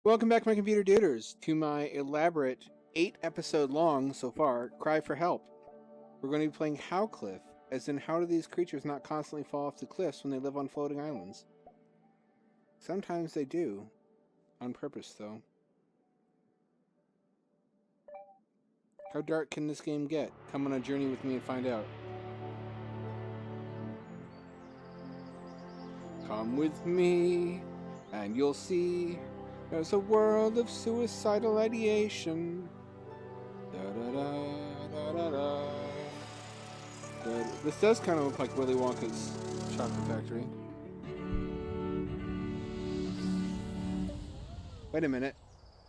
Welcome back, my computer duders, to my elaborate 8-episode long, so far, cry for help. We're going to be playing How Cliff, as in how do these creatures not constantly fall off the cliffs when they live on floating islands? Sometimes they do. On purpose, though. How dark can this game get? Come on a journey with me and find out. Come with me, and you'll see there's a world of suicidal ideation. Da da da da da da. This does kind of look like Willy Wonka's chocolate factory. Wait a minute.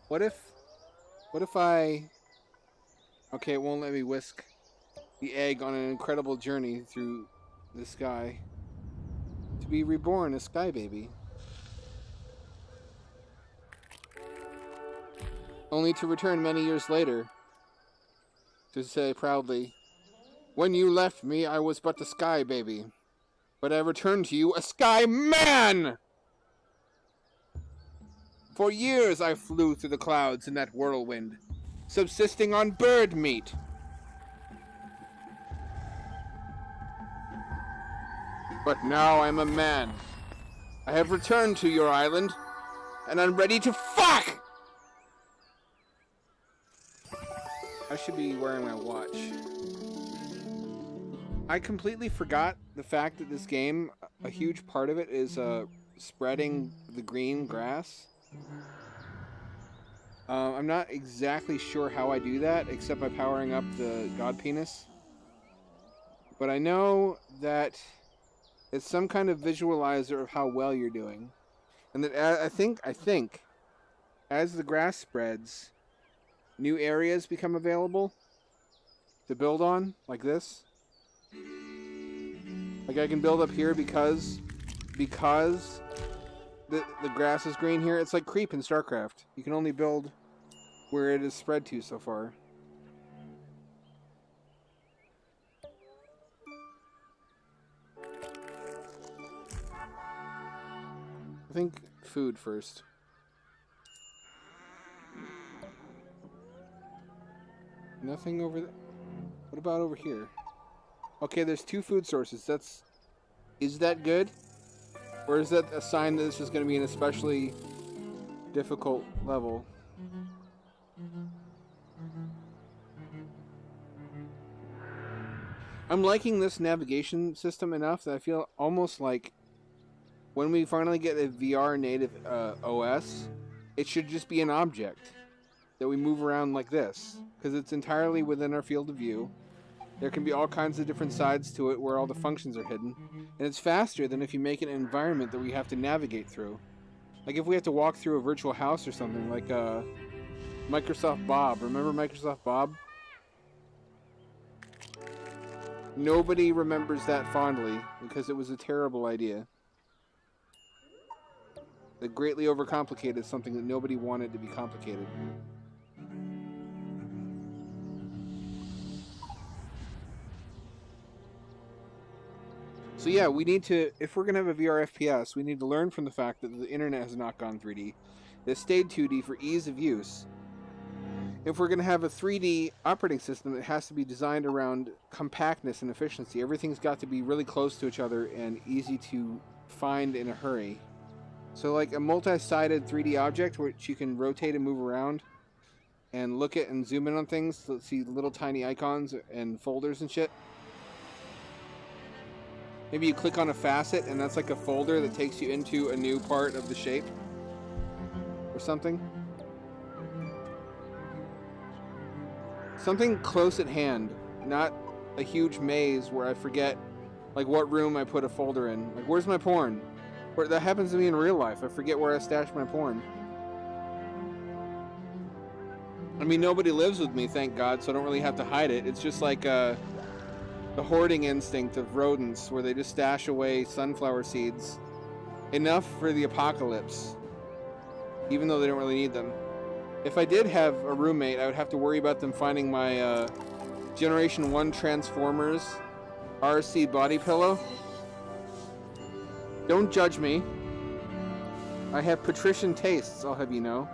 What if I... Okay, it won't let me whisk the egg on an incredible journey through the sky. To be reborn a sky baby. Only to return many years later to say proudly, "When you left me, I was but a sky baby, but I returned to you a sky man! For years I flew through the clouds in that whirlwind, subsisting on bird meat. But now I'm a man. I have returned to your island, and I'm ready to fuck!" I should be wearing my watch. I completely forgot the fact that this game, a huge part of it is spreading the green grass. I'm not exactly sure how I do that, except by powering up the god penis. But I know that it's some kind of visualizer of how well you're doing. And that I think, as the grass spreads, new areas become available to build on, like this. Like I can build up here because the grass is green here. It's like creep in StarCraft. You can only build where it is spread to so far. I think food first. Nothing over there. What about over here? Okay, there's 2 food sources. Is that good? Or is that a sign that this is going to be an especially difficult level? I'm liking this navigation system enough that I feel almost like when we finally get a VR native OS, it should just be an object that we move around like this, because it's entirely within our field of view. There can be all kinds of different sides to it where all the functions are hidden, and it's faster than if you make it an environment that we have to navigate through. Like if we have to walk through a virtual house or something, like Microsoft Bob. Remember Microsoft Bob? Nobody remembers that fondly because it was a terrible idea. That greatly overcomplicated something that nobody wanted to be complicated. So yeah, we need to, if we're going to have a VR FPS, we need to learn from the fact that the internet has not gone 3D. It stayed 2D for ease of use. If we're going to have a 3D operating system, it has to be designed around compactness and efficiency. Everything's got to be really close to each other and easy to find in a hurry. So like a multi-sided 3D object which you can rotate and move around and look at and zoom in on things to see little tiny icons and folders and shit. Maybe you click on a facet and that's like a folder that takes you into a new part of the shape or something. Something close at hand, not a huge maze where I forget like what room I put a folder in. Like where's my porn? That happens to me in real life. I forget where I stashed my porn. I mean, nobody lives with me, thank God, so I don't really have to hide it. It's just like the hoarding instinct of rodents where they just stash away sunflower seeds. Enough for the apocalypse. Even though they don't really need them. If I did have a roommate, I would have to worry about them finding my Generation 1 Transformers RC body pillow. Don't judge me. I have patrician tastes, I'll have you know.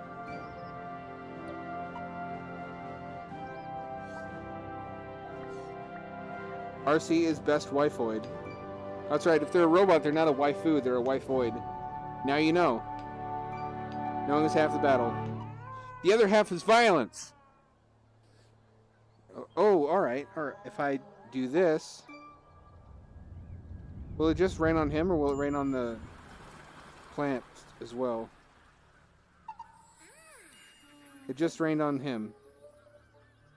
RC is best waifoid. That's right, if they're a robot, they're not a waifu, they're a waifoid. Now you know. Knowing is half the battle. The other half is violence! Oh, alright. If I do this... Will it just rain on him, or will it rain on the plant as well? It just rained on him.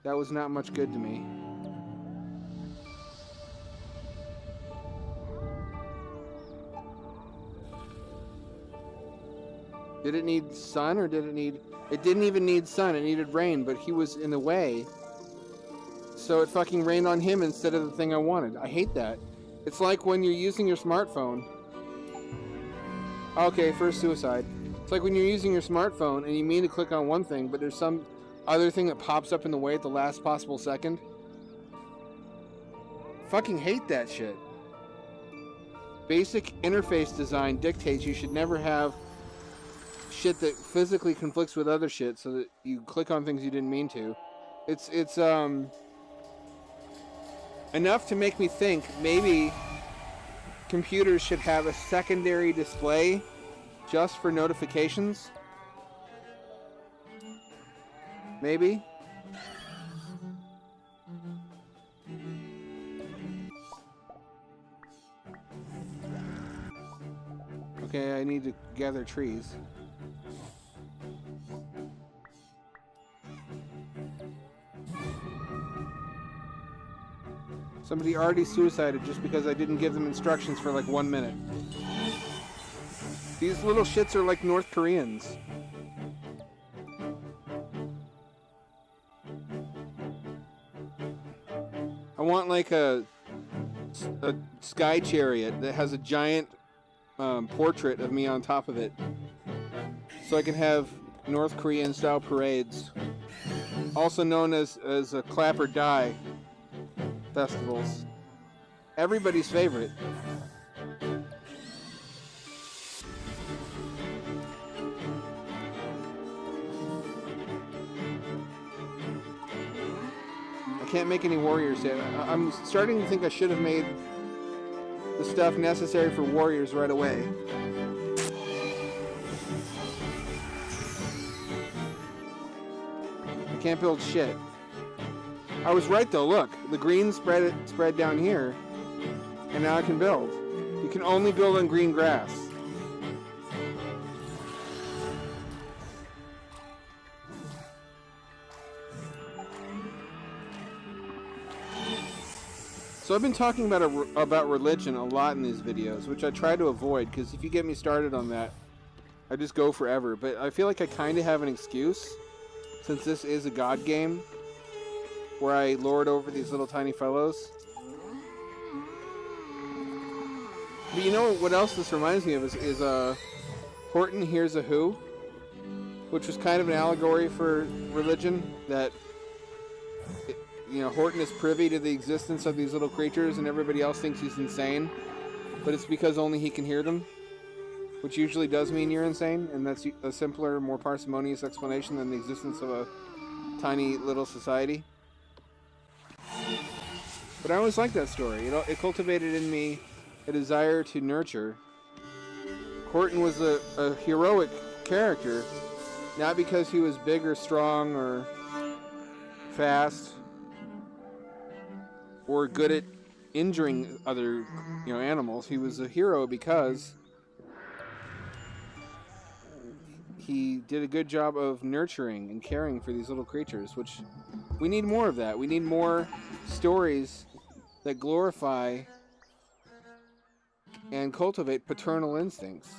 That was not much good to me. Did it need sun, or did it need... It didn't even need sun, it needed rain, but he was in the way. So it fucking rained on him instead of the thing I wanted. I hate that. It's like when you're using your smartphone. Okay, first suicide. It's like when you're using your smartphone and you mean to click on one thing, but there's some other thing that pops up in the way at the last possible second. Fucking hate that shit. Basic interface design dictates you should never have shit that physically conflicts with other shit so that you click on things you didn't mean to. It's enough to make me think maybe computers should have a secondary display just for notifications. Maybe. Okay, I need to gather trees. Somebody already suicided just because I didn't give them instructions for like 1 minute. These little shits are like North Koreans. I want like a sky chariot that has a giant portrait of me on top of it, so I can have North Korean style parades, also known as a clap or die festivals. Everybody's favorite. I can't make any warriors yet. I'm starting to think I should have made the stuff necessary for warriors right away. I can't build shit. I was right though, look. The green spread down here, and now I can build. You can only build on green grass. So I've been talking about religion a lot in these videos, which I try to avoid, because if you get me started on that, I just go forever. But I feel like I kind of have an excuse, since this is a God game, where I lord over these little tiny fellows. But you know what else this reminds me of is Horton Hears a Who, which was kind of an allegory for religion, that you know, Horton is privy to the existence of these little creatures and everybody else thinks he's insane, but it's because only he can hear them, which usually does mean you're insane, and that's a simpler, more parsimonious explanation than the existence of a tiny little society. But I always liked that story. It cultivated in me a desire to nurture. Horton was a heroic character, not because he was big or strong or fast or good at injuring other, animals. He was a hero because he did a good job of nurturing and caring for these little creatures, which we need more of that. We need more stories that glorify and cultivate paternal instincts.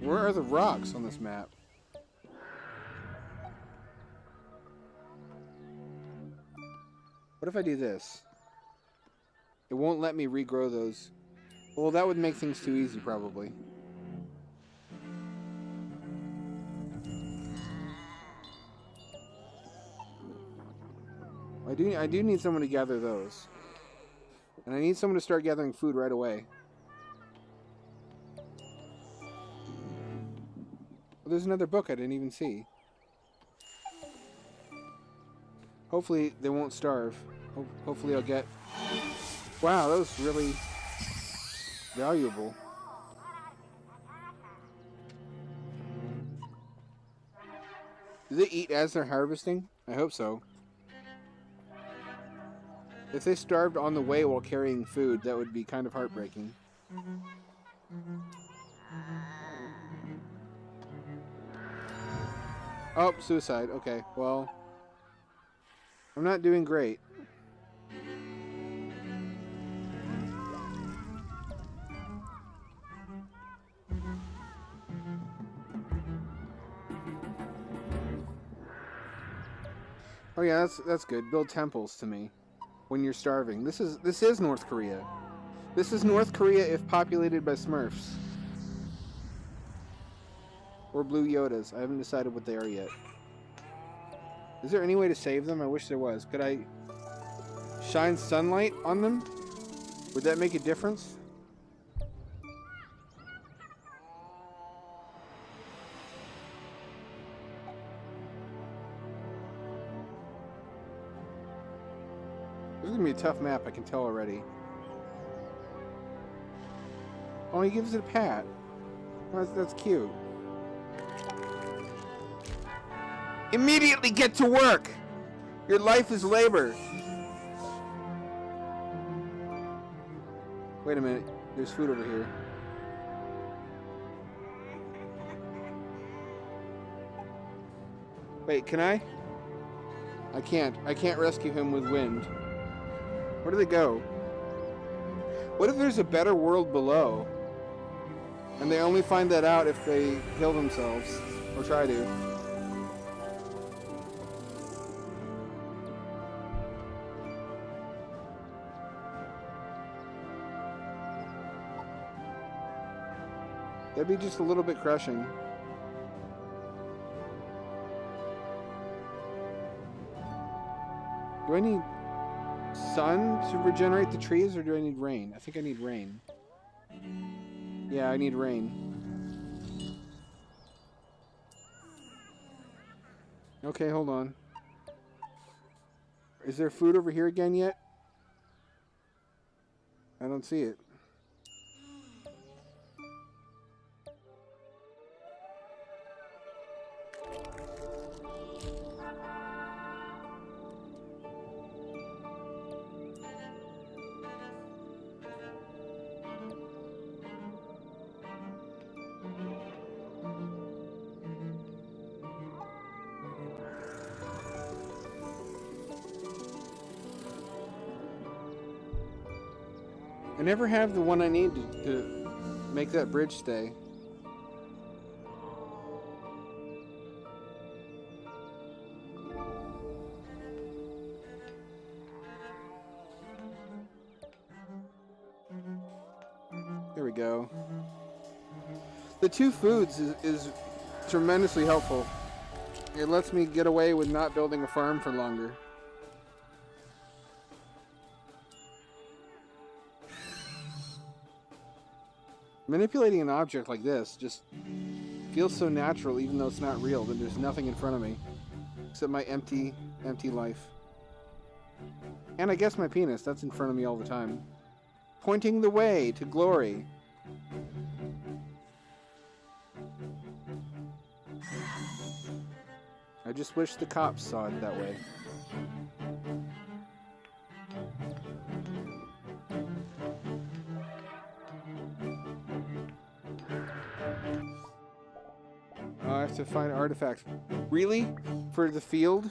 Where are the rocks on this map? What if I do this? It won't let me regrow those. Well, that would make things too easy, probably. I do need someone to gather those. And I need someone to start gathering food right away. Well, there's another book I didn't even see. Hopefully they won't starve. Hopefully I'll get... Wow, that was really valuable. Do they eat as they're harvesting? I hope so. If they starved on the way while carrying food, that would be kind of heartbreaking. Oh, suicide. Okay, well... I'm not doing great. Oh yeah, that's good. Build temples to me when you're starving. This is North Korea. This is North Korea if populated by Smurfs. Or Blue Yodas. I haven't decided what they are yet. Is there any way to save them? I wish there was. Could I shine sunlight on them? Would that make a difference? This is going to be a tough map, I can tell already. Oh, he gives it a pat. Oh, that's cute. Immediately get to work! Your life is labor. Wait a minute. There's food over here. Wait, can I? I can't. I can't rescue him with wind. Where do they go? What if there's a better world below? And they only find that out if they kill themselves. Or try to. That'd be just a little bit crushing. Do I need sun to regenerate the trees, or do I need rain? I think I need rain. Yeah, I need rain. Okay, hold on. Is there food over here again yet? I don't see it. I never have the one I need to make that bridge stay. There we go. The 2 foods is tremendously helpful. It lets me get away with not building a farm for longer. Manipulating an object like this just feels so natural, even though it's not real. That there's nothing in front of me except my empty life. And I guess my penis, that's in front of me all the time. Pointing the way to glory. I just wish the cops saw it that way. I have to find artifacts. Really? For the field?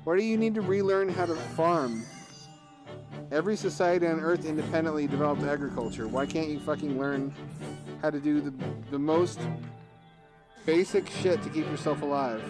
Why do you need to relearn how to farm? Every society on Earth independently developed agriculture. Why can't you fucking learn how to do the most basic shit to keep yourself alive?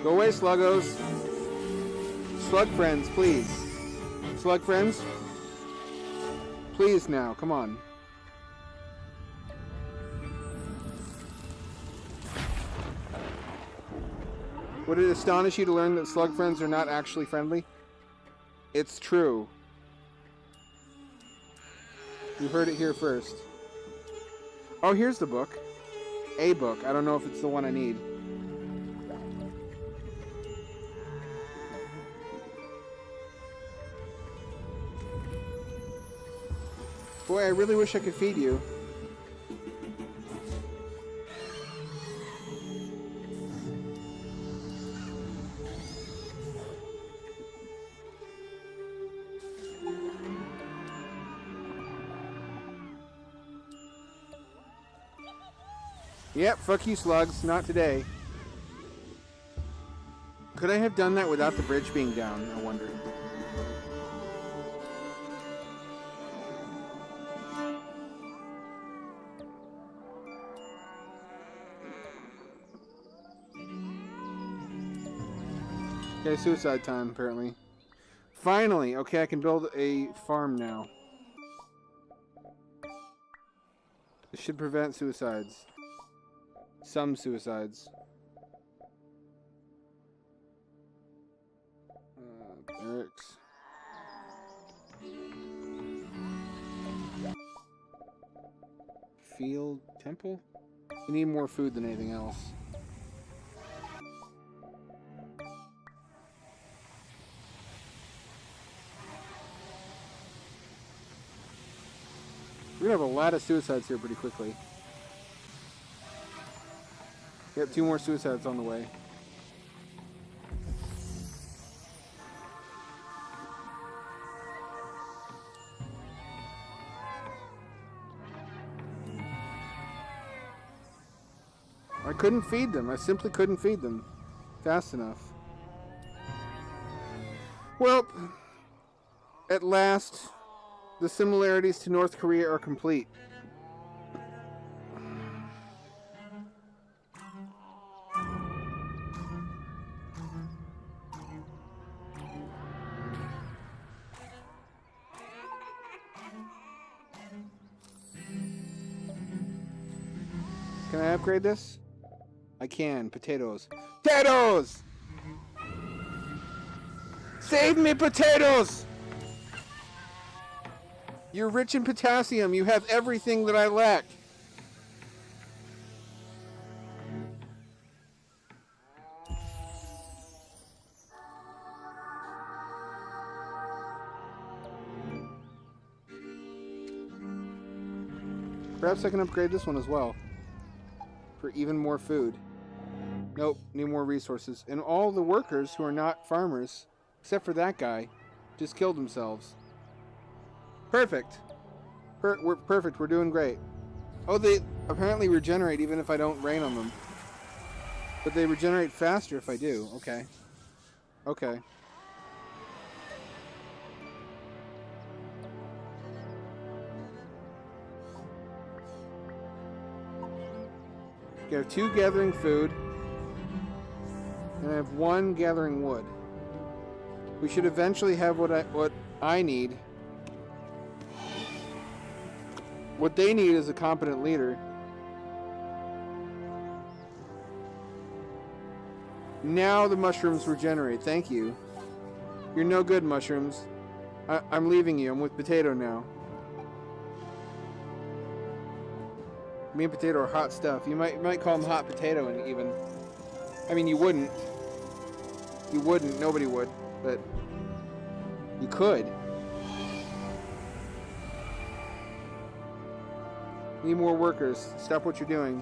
Go away, sluggos. Slug friends, please. slug friends? Please now, come on. Would it astonish you to learn that slug friends are not actually friendly? It's true. You heard it here first. Oh, here's the book. A book. I don't know if it's the one I need. Boy, I really wish I could feed you. Yep, fuck you, slugs. Not today. Could I have done that without the bridge being down, I wonder? Okay, suicide time, apparently. Finally! Okay, I can build a farm now. This should prevent suicides. Some suicides. Barracks. Field temple? We need more food than anything else. We're gonna have a lot of suicides here pretty quickly. Yep, 2 more suicides on the way. I couldn't feed them. I simply couldn't feed them fast enough. Well, at last, the similarities to North Korea are complete. Can I upgrade this? I can. Potatoes. Potatoes! Save me, potatoes! You're rich in potassium. You have everything that I lack. Perhaps I can upgrade this one as well. For even more food. Nope, need more resources. And all the workers who are not farmers, except for that guy, just killed themselves. Perfect. We're perfect. We're doing great. Oh, they apparently regenerate even if I don't rain on them. But they regenerate faster if I do. Okay. Okay. Okay, I have 2 gathering food. And I have 1 gathering wood. We should eventually have what I need. What they need is a competent leader. Now the mushrooms regenerate. Thank you. You're no good, mushrooms. I'm leaving you. I'm with Potato now. Me and Potato are hot stuff. You might call him Hot Potato, and even. I mean, you wouldn't. You wouldn't. Nobody would. But you could. Need more workers. Stop what you're doing.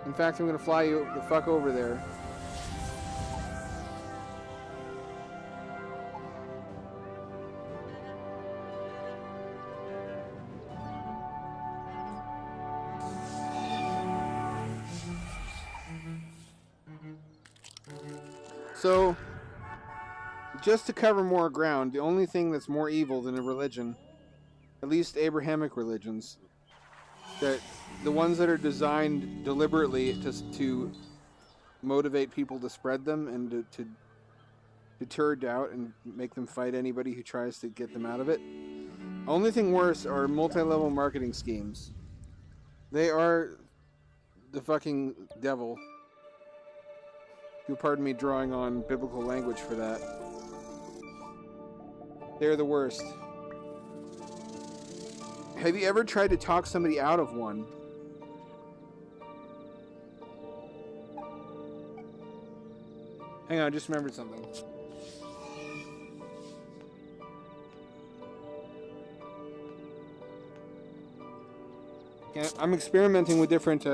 In fact, I'm going to fly you the fuck over there. So, just to cover more ground, the only thing that's more evil than a religion, at least Abrahamic religions, that the ones that are designed deliberately to motivate people to spread them and to deterred out and make them fight anybody who tries to get them out of it. Only thing worse are multi-level marketing schemes. They are the fucking devil. You'll pardon me drawing on biblical language for that. They're the worst. Have you ever tried to talk somebody out of one? Hang on, I just remembered something. Yeah, I'm experimenting with different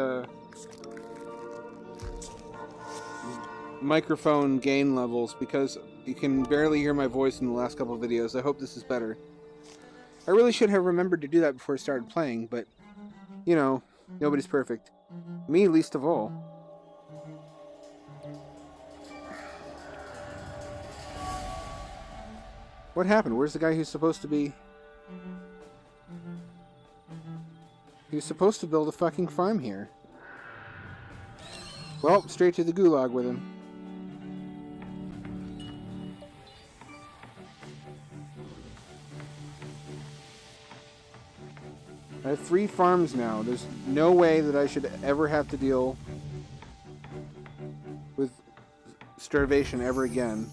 microphone gain levels because you can barely hear my voice in the last couple of videos. I hope this is better. I really should have remembered to do that before I started playing, but, you know, nobody's perfect. Me least of all. What happened? Where's the guy who's supposed to be... He was supposed to build a fucking farm here. Well, straight to the gulag with him. I have 3 farms now. There's no way that I should ever have to deal with starvation ever again.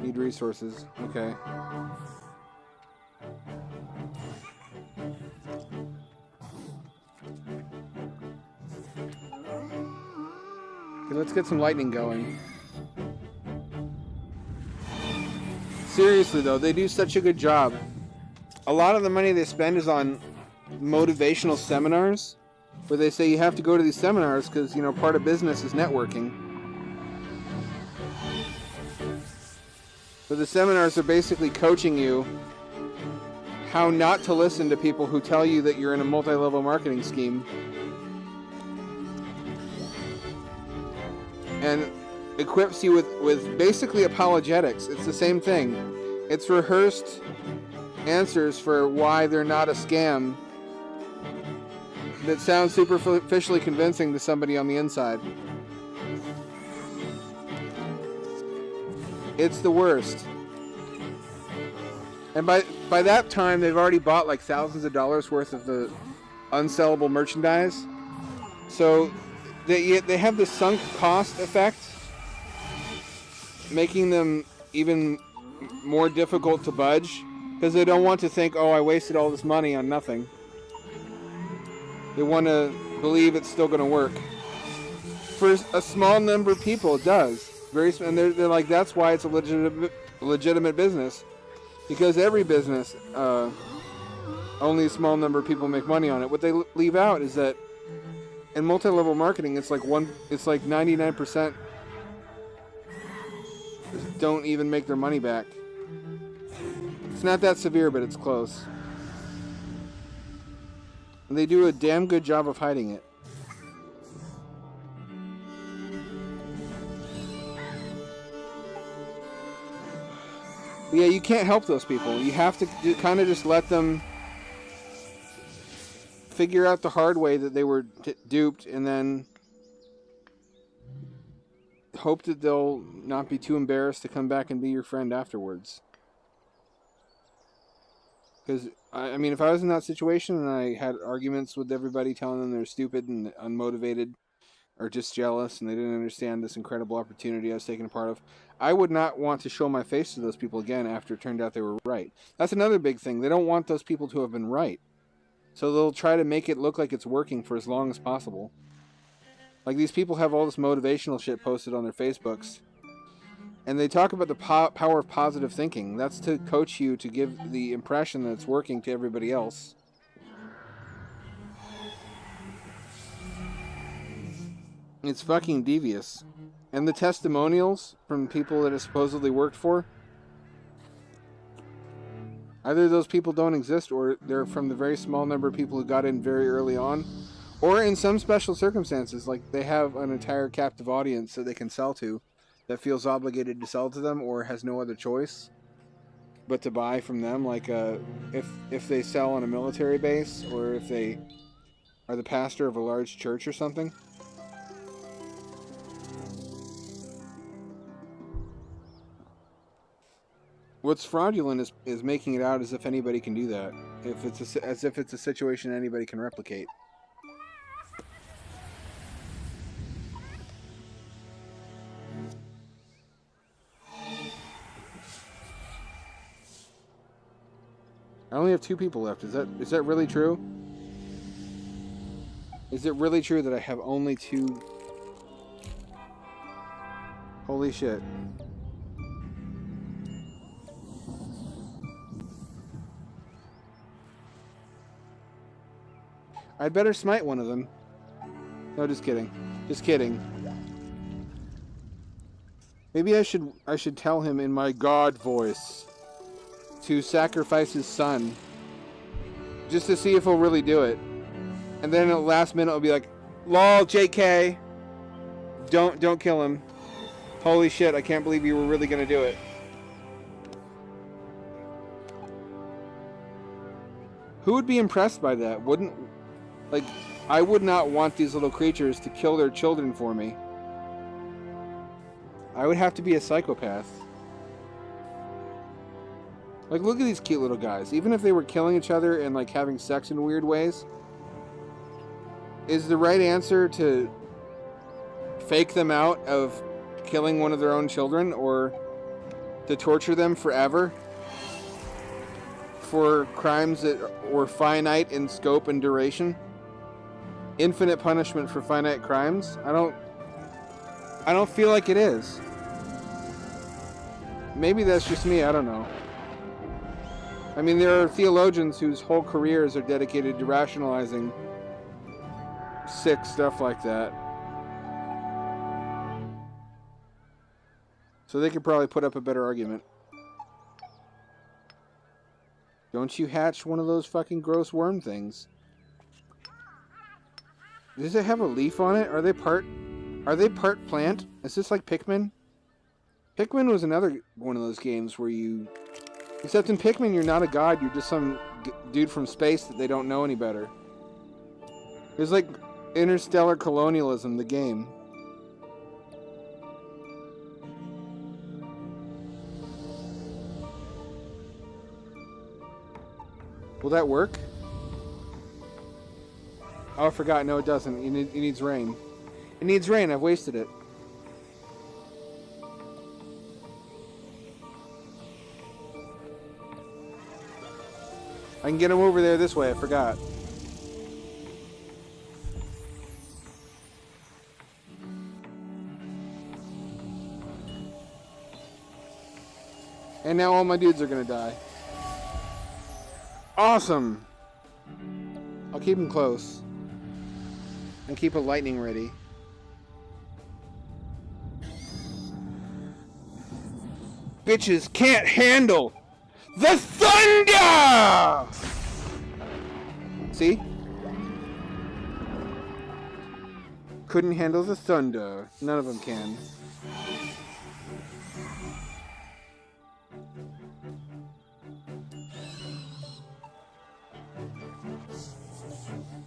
Need resources. Okay. Okay, let's get some lightning going. Seriously though, they do such a good job. A lot of the money they spend is on motivational seminars, where they say you have to go to these seminars because, you know, part of business is networking. But the seminars are basically coaching you how not to listen to people who tell you that you're in a multi-level marketing scheme. And equips you with basically apologetics. It's the same thing. It's rehearsed answers for why they're not a scam that sounds superficially convincing to somebody on the inside. It's the worst. And by that time, they've already bought like thousands of dollars worth of the unsellable merchandise. So they have this sunk cost effect, making them even more difficult to budge. Because they don't want to think, oh, I wasted all this money on nothing. They want to believe it's still going to work. For a small number of people, it does. And they're like, that's why it's a legitimate business. Because every business, only a small number of people make money on it. What they leave out is that in multi-level marketing, it's like 99% don't even make their money back. It's not that severe, but it's close. And they do a damn good job of hiding it. But yeah, you can't help those people. You have to kind of just let them figure out the hard way that they were duped, and then hope that they'll not be too embarrassed to come back and be your friend afterwards. Because, I mean, if I was in that situation and I had arguments with everybody telling them they're stupid and unmotivated or just jealous and they didn't understand this incredible opportunity I was taking a part of, I would not want to show my face to those people again after it turned out they were right. That's another big thing. They don't want those people to have been right. So they'll try to make it look like it's working for as long as possible. Like, these people have all this motivational shit posted on their Facebooks. And they talk about the power of positive thinking. That's to coach you to give the impression that it's working to everybody else. It's fucking devious. And the testimonials from people that it supposedly worked for, either those people don't exist or they're from the very small number of people who got in very early on, or in some special circumstances, like they have an entire captive audience that they can sell to, that feels obligated to sell to them or has no other choice but to buy from them, like if they sell on a military base or if they are the pastor of a large church or something. What's fraudulent is making it out as if anybody can do that. As if it's a situation anybody can replicate. I only have 2 people left. Is that really true? Is it really true that I have only 2? Holy shit. I'd better smite one of them. No, just kidding. Just kidding. Maybe I should tell him in my God voice to sacrifice his son, just to see if he'll really do it. And then at the last minute it'll be like, lol, JK, don't kill him. Holy shit, I can't believe you were really gonna do it. Who would be impressed by that? Like, I would not want these little creatures to kill their children for me. I would have to be a psychopath. Like, look at these cute little guys. Even if they were killing each other and, like, having sex in weird ways, is the right answer to fake them out of killing one of their own children, or to torture them forever for crimes that were finite in scope and duration? Infinite punishment for finite crimes? I don't feel like it is. Maybe that's just me, I don't know. I mean, there are theologians whose whole careers are dedicated to rationalizing sick stuff like that. So they could probably put up a better argument. Don't you hatch one of those fucking gross worm things. Does it have a leaf on it? Are they part plant? Is this like Pikmin? Pikmin was another one of those games where you... Except in Pikmin, you're not a god, you're just some dude from space that they don't know any better. It's like Interstellar Colonialism, the game. Will that work? Oh, I forgot. No, it doesn't. It needs rain. It needs rain. I've wasted it. I can get him over there this way. I forgot. And now all my dudes are gonna die. Awesome! I'll keep him close. And keep a lightning ready. Bitches can't handle the thunder! See? Couldn't handle the thunder. None of them can.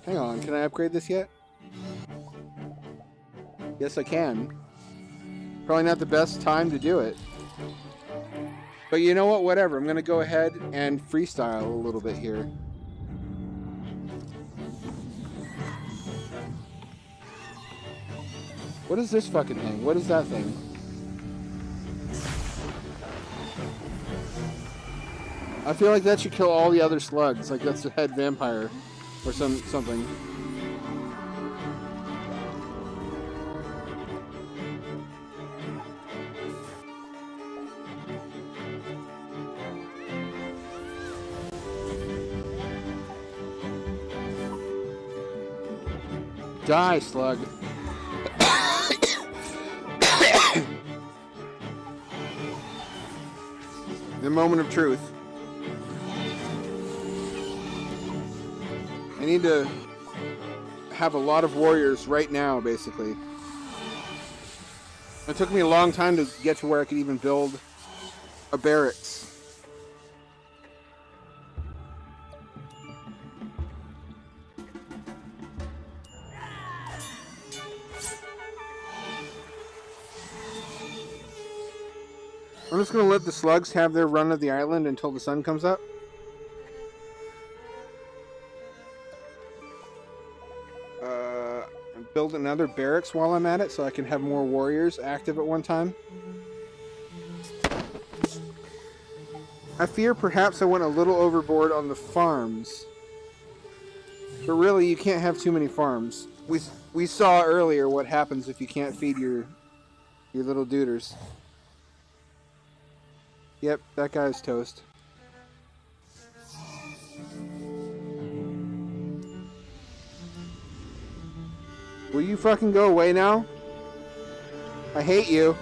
Hang on, can I upgrade this yet? Yes, I can. Probably not the best time to do it. But you know what? Whatever. I'm going to go ahead and freestyle a little bit here. What is this fucking thing? What is that thing? I feel like that should kill all the other slugs. Like that's the head vampire. Or something. Die, slug. The moment of truth. I need to have a lot of warriors right now, basically. It took me a long time to get to where I could even build a barracks. I'm just going to let the slugs have their run of the island until the sun comes up. Build another barracks while I'm at it so I can have more warriors active at one time. I fear perhaps I went a little overboard on the farms. But really, you can't have too many farms. We saw earlier what happens if you can't feed your little duders. Yep, that guy's toast. Will you fucking go away now? I hate you.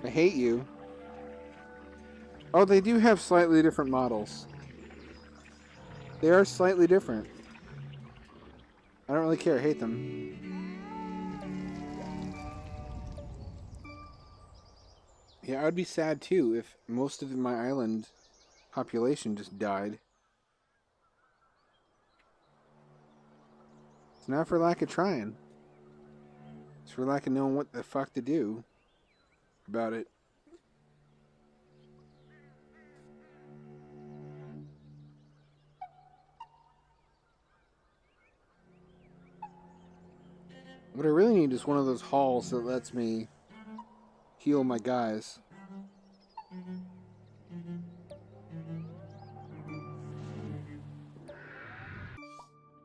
I hate you. Oh, they do have slightly different models. They are slightly different. I don't really care. I hate them. Yeah, I would be sad too if most of my island population just died. It's not for lack of trying. It's for lack of knowing what the fuck to do about it. What I really need is one of those halls that lets me heal my guys.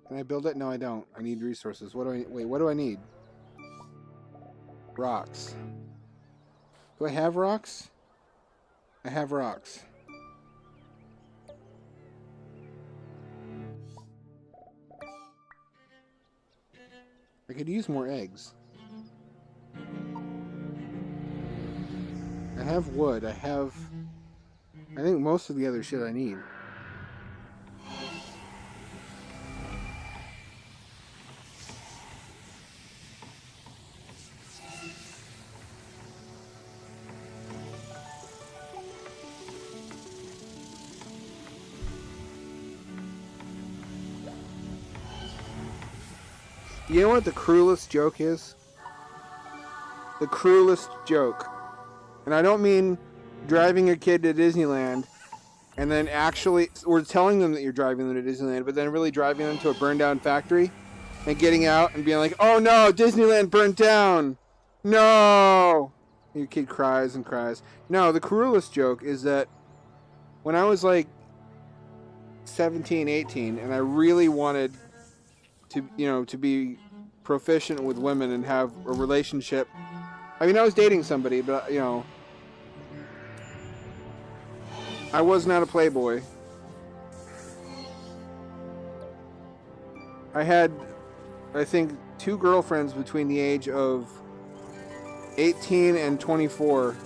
Can I build it? No, I don't. I need resources. What do I need? Rocks. Do I have rocks? I have rocks. I could use more eggs. I have wood. I think most of the other shit I need. You know what the cruelest joke is? The cruelest joke. And I don't mean driving a kid to Disneyland and then actually, or telling them that you're driving them to Disneyland, but then really driving them to a burned down factory and getting out and being like, oh no, Disneyland burnt down. No. Your kid cries and cries. No, the cruelest joke is that when I was like 17, 18, and I really wanted to be proficient with women and have a relationship. I mean, I was dating somebody, but, I was not a playboy. I had, I think, 2 girlfriends between the age of 18 and 24.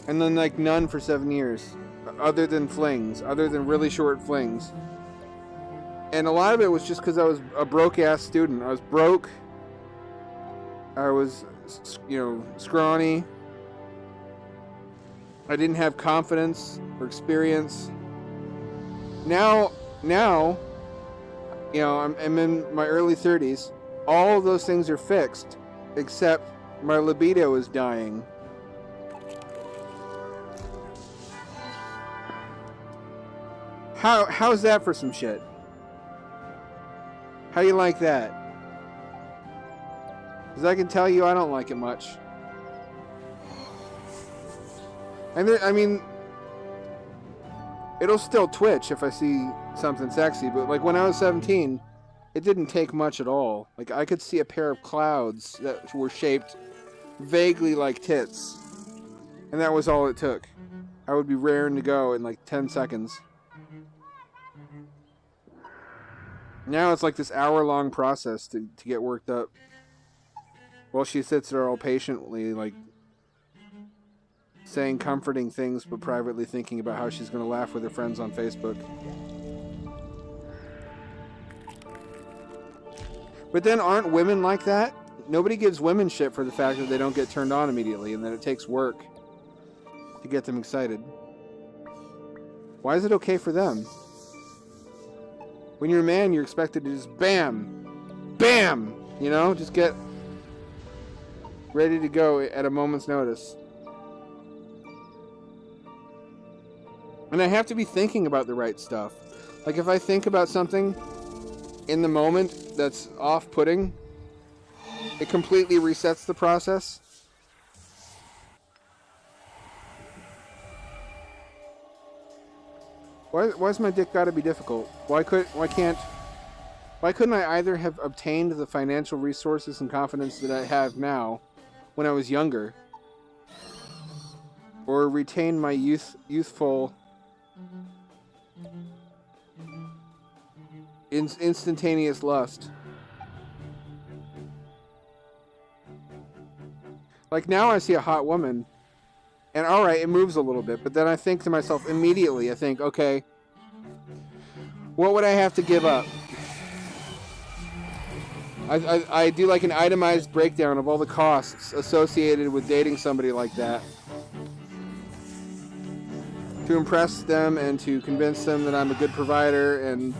And then, like, none for 7 years. Other than flings. Other than really short flings. And a lot of it was just because I was a broke-ass student. I was broke. I was, scrawny. I didn't have confidence or experience. Now, I'm in my early 30s. All of those things are fixed, except my libido is dying. How's that for some shit? How you like that? Because I can tell you I don't like it much. And I mean, it'll still twitch if I see something sexy, but like when I was 17, it didn't take much at all. Like I could see a pair of clouds that were shaped vaguely like tits. And that was all it took. I would be raring to go in like 10 seconds. Now it's like this hour-long process to get worked up. While she sits there all patiently, like, saying comforting things, but privately thinking about how she's going to laugh with her friends on Facebook. But then aren't women like that? Nobody gives women shit for the fact that they don't get turned on immediately and that it takes work to get them excited. Why is it okay for them? When you're a man, you're expected to just bam, bam, just get ready to go at a moment's notice. And I have to be thinking about the right stuff. Like, if I think about something in the moment that's off-putting, it completely resets the process. Why's my dick gotta be difficult? Why couldn't I either have obtained the financial resources and confidence that I have now when I was younger, or retain my youthful instantaneous lust? Like, now I see a hot woman, and alright, it moves a little bit, but then I think to myself immediately, I think, okay, what would I have to give up? I do like an itemized breakdown of all the costs associated with dating somebody like that, to impress them and to convince them that I'm a good provider and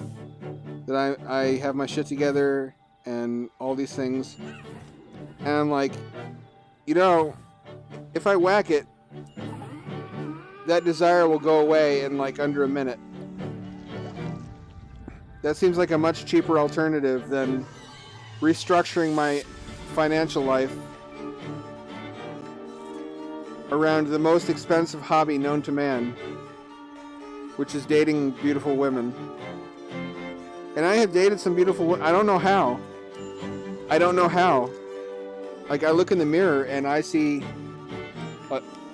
that I have my shit together and all these things. And I'm like, you know, if I whack it, that desire will go away in like under a minute. That seems like a much cheaper alternative than restructuring my financial life around the most expensive hobby known to man, which is dating beautiful women. And I have dated some beautiful women. I don't know how. Like, I look in the mirror and I see,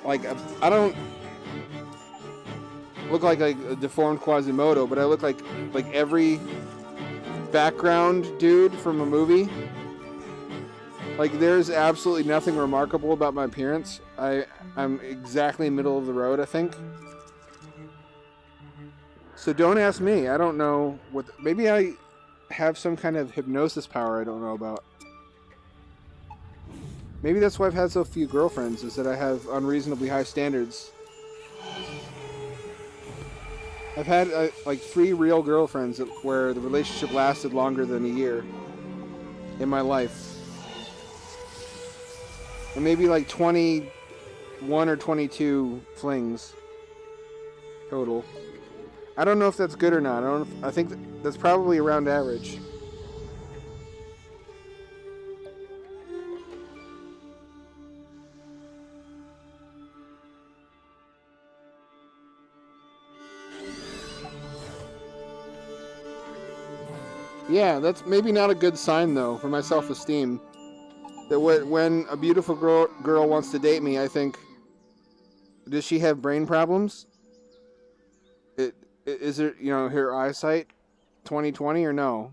like, I don't look like a deformed Quasimodo, but I look like every background dude from a movie. Like, there's absolutely nothing remarkable about my appearance. I'm exactly middle of the road, I think. So don't ask me. I don't know what... Maybe I have some kind of hypnosis power I don't know about. Maybe that's why I've had so few girlfriends, is that I have unreasonably high standards. I've had like 3 real girlfriends where the relationship lasted longer than a year in my life. And maybe like 21 or 22 flings total. I don't know if that's good or not. I think that's probably around average. Yeah, that's maybe not a good sign, though, for my self-esteem. That when a beautiful girl wants to date me, I think, does she have brain problems? Is it, you know, her eyesight 20/20 or no?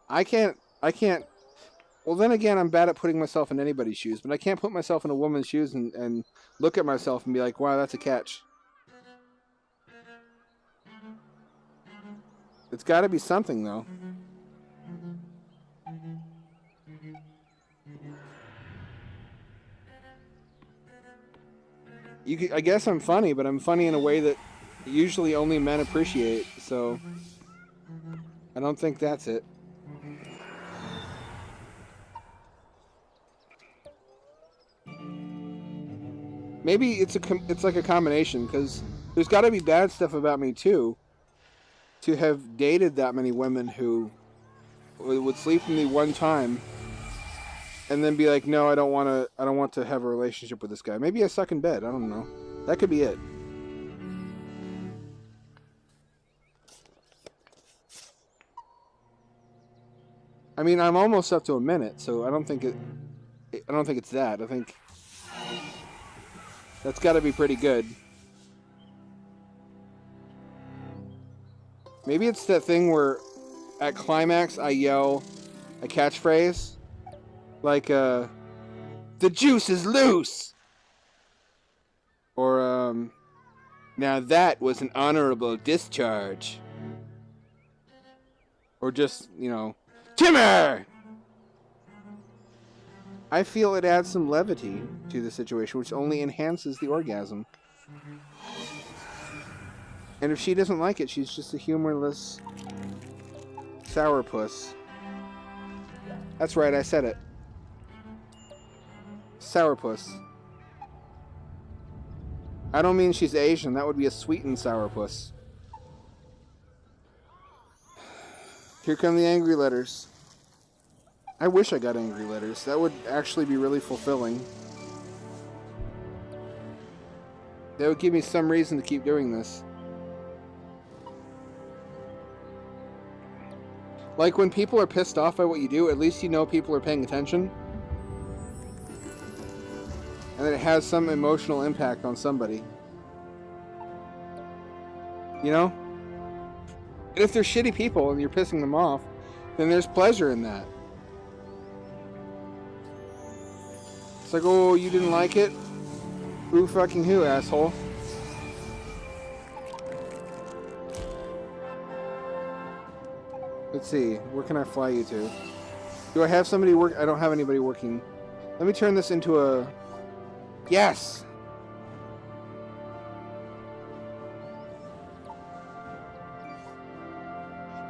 I can't... Well, then again, I'm bad at putting myself in anybody's shoes, but I can't put myself in a woman's shoes and look at myself and be like, wow, that's a catch. It's got to be something, though. I guess I'm funny, but I'm funny in a way that usually only men appreciate, so I don't think that's it. Maybe it's like a combination, because there's got to be bad stuff about me too, to have dated that many women who would sleep with me one time and then be like, no, I don't want to have a relationship with this guy. Maybe I suck in bed. I don't know. That could be it. I mean, I'm almost up to a minute, so I don't think it's that. I think that's got to be pretty good. Maybe it's that thing where at climax I yell a catchphrase like, the juice is loose! Or, now that was an honorable discharge. Or just, you know, Timmer! I feel it adds some levity to the situation, which only enhances the orgasm. And if she doesn't like it, she's just a humorless sourpuss. That's right, I said it. Sourpuss. I don't mean she's Asian. That would be a sweetened sourpuss. Here come the angry letters. I wish I got angry letters. That would actually be really fulfilling. That would give me some reason to keep doing this. Like when people are pissed off by what you do, at least you know people are paying attention. And that it has some emotional impact on somebody. You know? And if they're shitty people and you're pissing them off, then there's pleasure in that. It's like, oh, you didn't like it? Who fucking who, asshole? Let's see, where can I fly you to? Do I have somebody work? I don't have anybody working. Let me turn this into a... Yes!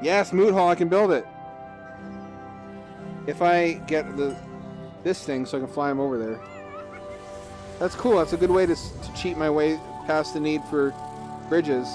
Yes, Moot Hall, I can build it. If I get this thing so I can fly him over there. That's cool. That's a good way to cheat my way past the need for bridges.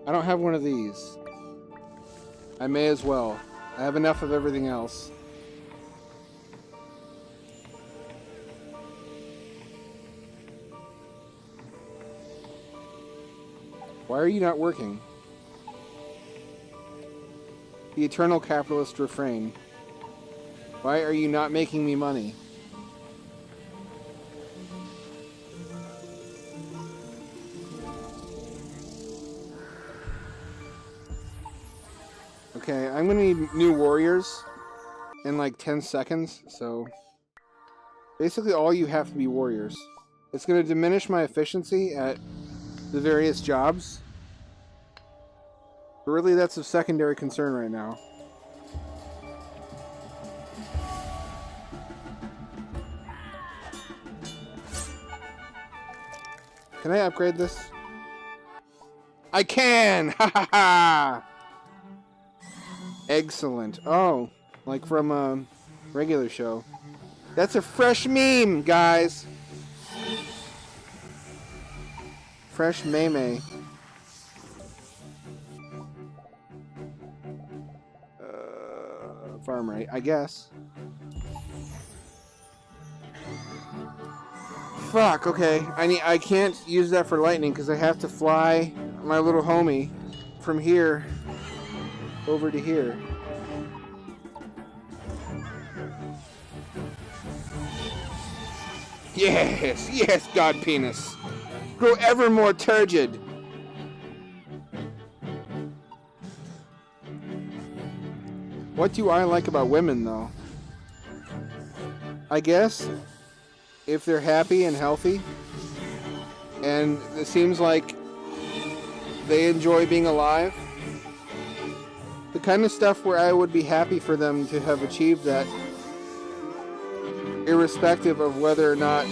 I don't have one of these. I may as well. I have enough of everything else. Why are you not working? The eternal capitalist refrain. Why are you not making me money? Okay, I'm gonna need new warriors in like 10 seconds, so basically all you have to be warriors. It's gonna diminish my efficiency at the various jobs, but really that's of secondary concern right now. Can I upgrade this? I can! Ha ha ha! Excellent. Oh, like from a regular show. That's a fresh meme, guys. Fresh meme. Farm rate, I guess. Fuck, okay. I can't use that for lightning because I have to fly my little homie from here over to here. Yes, yes, God penis. Grow ever more turgid. What do I like about women, though? I guess if they're happy and healthy, and it seems like they enjoy being alive, the kind of stuff where I would be happy for them to have achieved that, irrespective of whether or not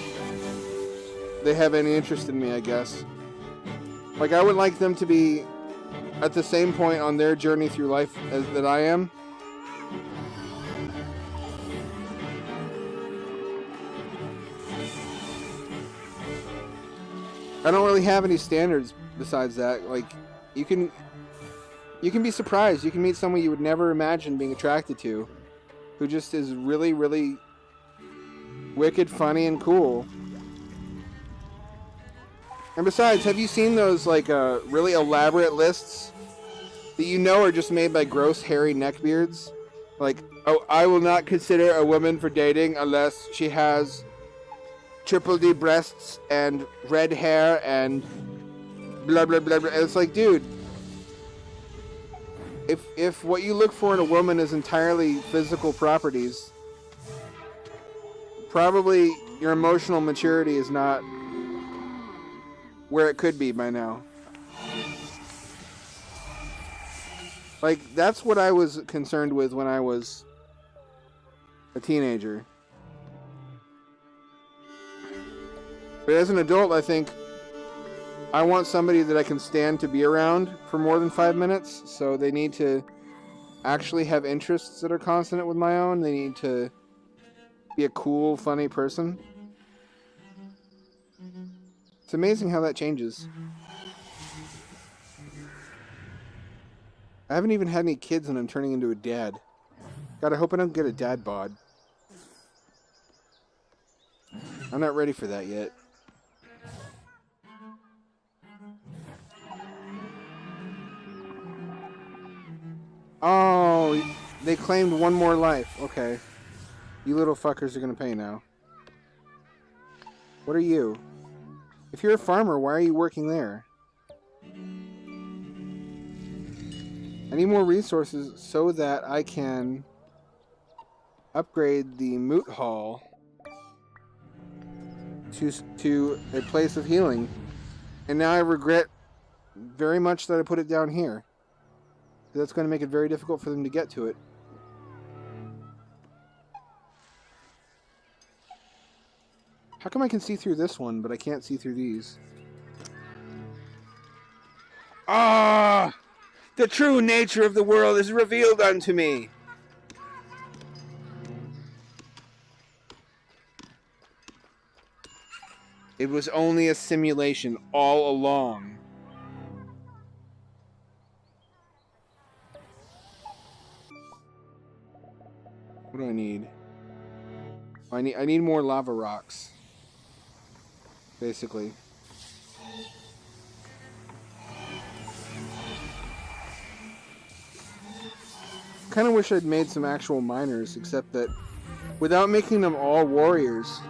they have any interest in me, I guess. Like, I would like them to be at the same point on their journey through life that I am. I don't really have any standards besides that. Like, you can be surprised. You can meet someone you would never imagine being attracted to, who just is really, really wicked, funny, and cool. And besides, have you seen those, like, really elaborate lists that you know are just made by gross, hairy neckbeards? Like, oh, I will not consider a woman for dating unless she has triple D breasts and red hair and blah, blah, blah, blah. And it's like, dude, if what you look for in a woman is entirely physical properties, probably your emotional maturity is not where it could be by now. Like, that's what I was concerned with when I was a teenager. But as an adult, I think I want somebody that I can stand to be around for more than 5 minutes. So they need to actually have interests that are consonant with my own. They need to be a cool, funny person. It's amazing how that changes. I haven't even had any kids and I'm turning into a dad. God, I hope I don't get a dad bod. I'm not ready for that yet. Oh, they claimed one more life. Okay. You little fuckers are gonna pay now. What are you? If you're a farmer, why are you working there? I need more resources so that I can upgrade the moot hall to a place of healing. And now I regret very much that I put it down here. That's going to make it very difficult for them to get to it. How come I can see through this one, but I can't see through these? Ah! The true nature of the world is revealed unto me. It was only a simulation all along. What do I need? I need more lava rocks. Basically. Kind of wish I'd made some actual miners, except that without making them all warriors,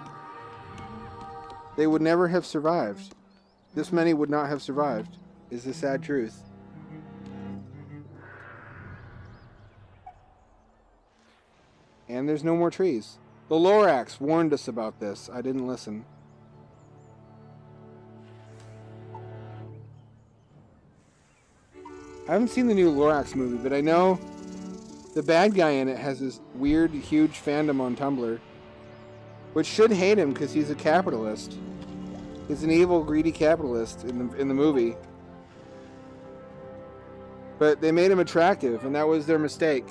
they would never have survived. This many would not have survived, is the sad truth. And there's no more trees. The Lorax warned us about this. I didn't listen. I haven't seen the new Lorax movie, but I know the bad guy in it has this weird, huge fandom on Tumblr, which should hate him because he's a capitalist. He's an evil, greedy capitalist in the movie. But they made him attractive, and that was their mistake.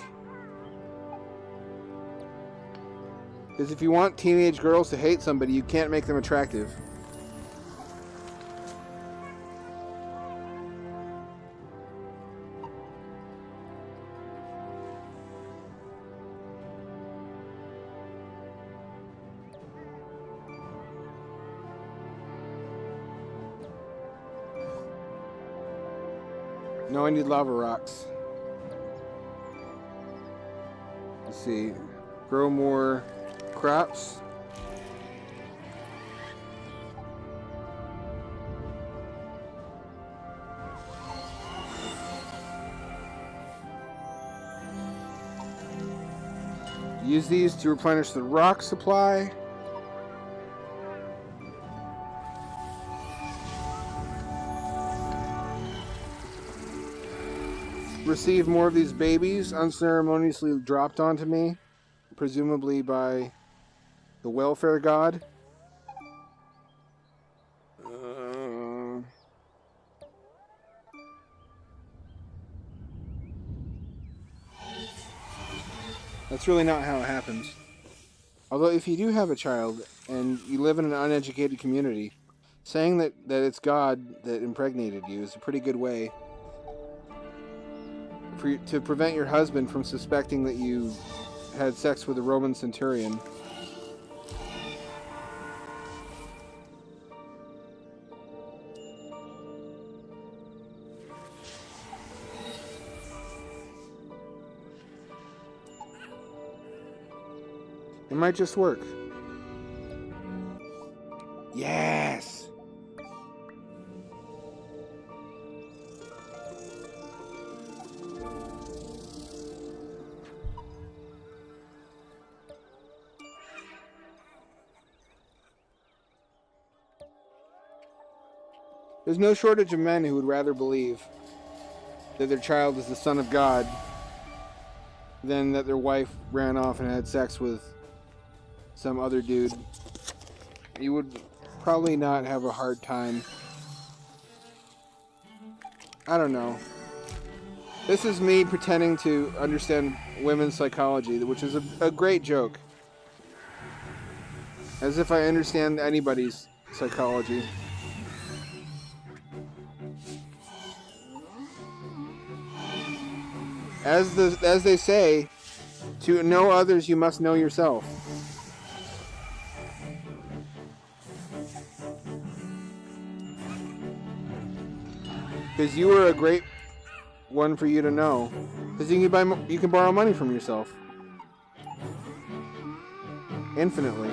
Because if you want teenage girls to hate somebody, you can't make them attractive. No, I need lava rocks. Let's see. Grow more crops. Use these to replenish the rock supply. Receive more of these babies unceremoniously dropped onto me, presumably by the welfare god. That's really not how it happens. Although if you do have a child and you live in an uneducated community, saying that it's God that impregnated you is a pretty good way to prevent your husband from suspecting that you had sex with a Roman centurion. It might just work. Yes! There's no shortage of men who would rather believe that their child is the son of God than that their wife ran off and had sex with some other dude. You would probably not have a hard time. I don't know. This is me pretending to understand women's psychology, which is a great joke. As if I understand anybody's psychology. As they say, to know others, you must know yourself. Because you are a great one for you to know. Because you can borrow money from yourself. Infinitely.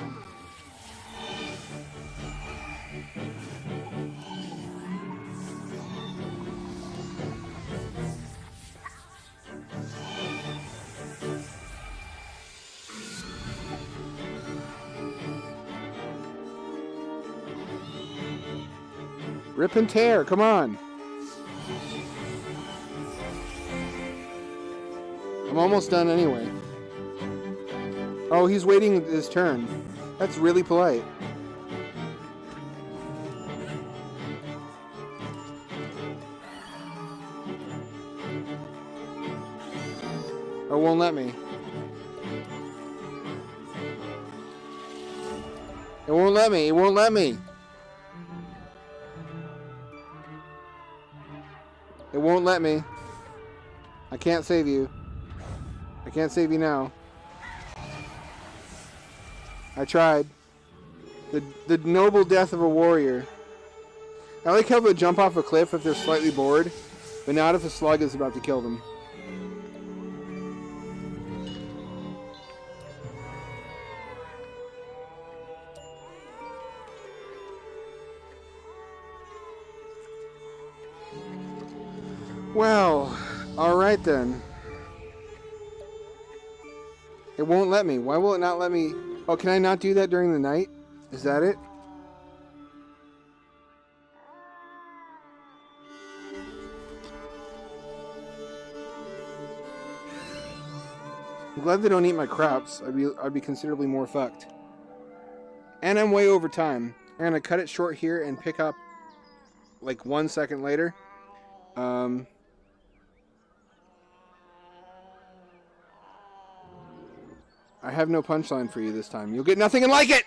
Rip and tear, come on. I'm almost done anyway. Oh, he's waiting his turn. That's really polite. Oh, won't let me. It won't let me. It won't let me. It won't let me. I can't save you. I can't save you now. I tried. The noble death of a warrior. I like how they'll jump off a cliff if they're slightly bored, but not if a slug is about to kill them. Well, alright then. It won't let me. Why will it not let me? Oh, can I not do that during the night? Is that it? I'm glad they don't eat my crops. I'd be considerably more fucked. And I'm way over time. I'm gonna cut it short here and pick up like 1 second later. I have no punchline for you this time. You'll get nothing and like it!